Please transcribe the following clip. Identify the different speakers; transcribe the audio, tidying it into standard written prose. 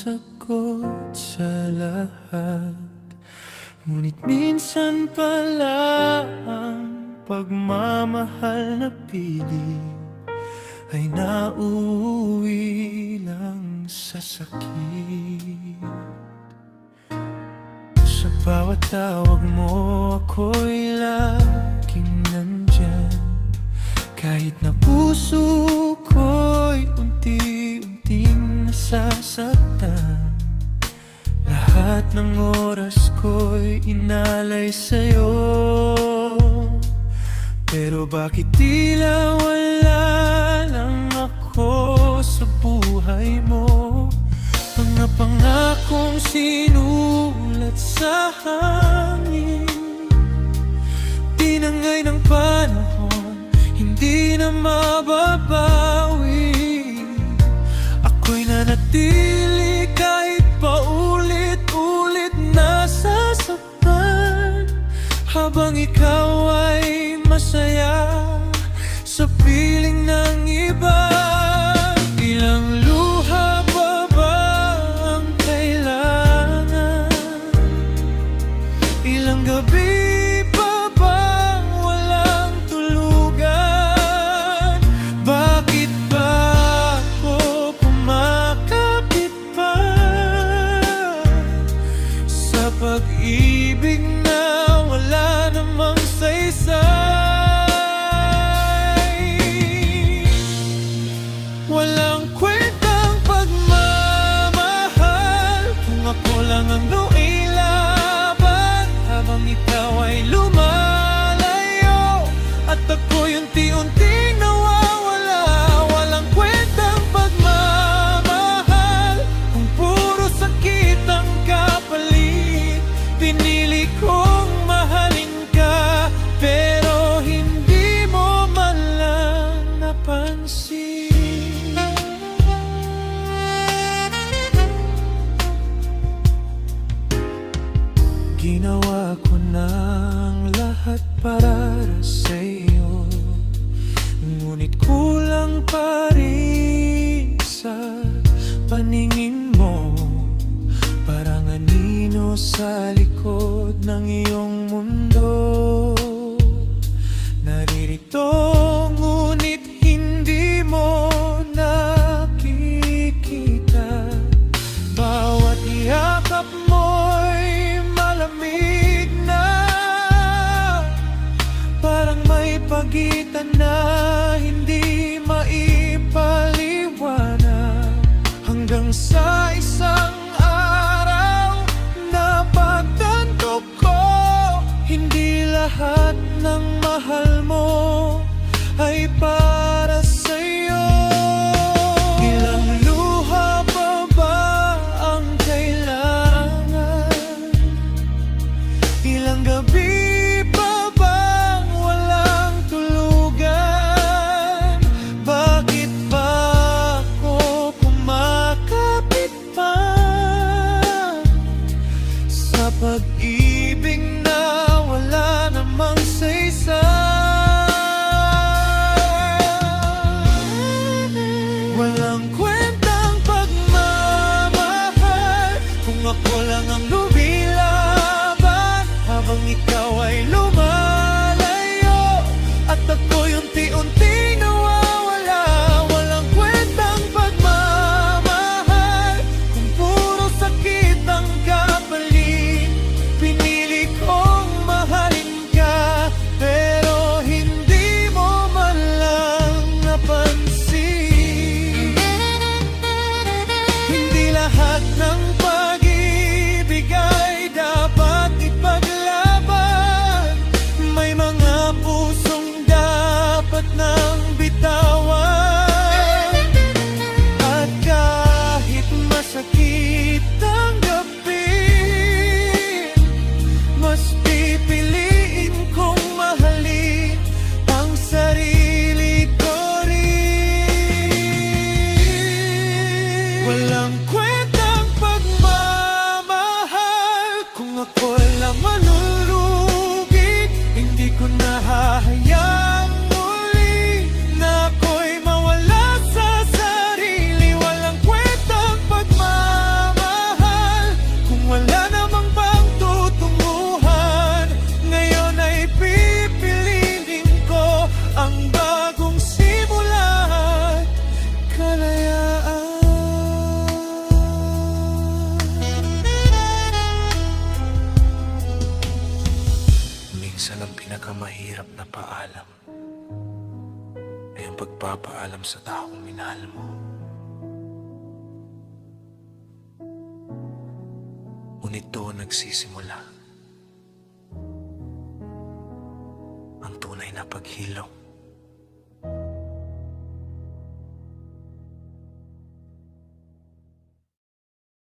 Speaker 1: sagot sa lahat. Ngunit minsan pala ang pagmamahal na pilit ay nauuwi lang sa sakit. Sa bawat tawag mo ako'y laging nandyan, kahit na puso ko'y unti-unting nasasaktan. Lahat ng oras ko'y inalay sa'yo, pero bakit tila wala lang ako sa buhay mo? Mga pangakong sinulat sa hangin, tinangay ng panahon, hindi na mababawi. Ako'y nanatili kahit paulit-ulit nasasaktan, habang ikaw ay masaya sa piling ng iba. Ilang luha pa ba ang kailangan? Ilang gabi pa ba walang tulugan? Bakit ba ako kumakapit pa sa pag-ibig na wala namang saysay? Walang kwentang pagmamahal kung ako lang ang lumilaban, habang ikaw ay lumalayo at ako'y unti-unting nawawala. Walang kwentang pagmamahal kung puro sakit ang kapalit. Pinili kong mahalin ka, pero hindi mo man lang napansin. Ginawa ko ng lahat para sa'yo, ngunit kulang pa rin sa paningin mo. Parang anino sa likod ng iyong mundo, naririto ngunit hindi mo nakikita. Bawat yakap mo'y malamig na, parang may pagitan na hindi maipaliwanag. Hanggang sa isang araw napagtanto ko, hindi lahat ng mahal mo ay para sa'yo. Ilang luha pa ba ang kailangan? Ilang gabi pa bang walang tulugan? Bakit ba ako kumakapit pa sa pag-ibig na wala namang saysay? Walang kwentang pagmamahal kung ako lang ang lumilaban, habang ikaw ay lumalayo at ako'y unti-unting nawawala. Walang kwentang pagmamahal kung puro sakit ang kapalit. Pinili kong mahalin ka, pero hindi mo man lang napansin. Hindi lahat ng pag-ibig ay dapat ipaglaban. May mga pusong dapat nang bitawan. At kahit masakit ang gabi, mas pipiliin kong mahalin ang sarili ko rin. Walang kwentang pagmamahal kung ako lang malulugi. Hindi ko nahahayang muli na ako'y mawala sa sarili. Walang kwentang pagmamahal pagpapaalam sa taong minahal mo. Ngunit doon nagsisimula ang tunay na paghilom.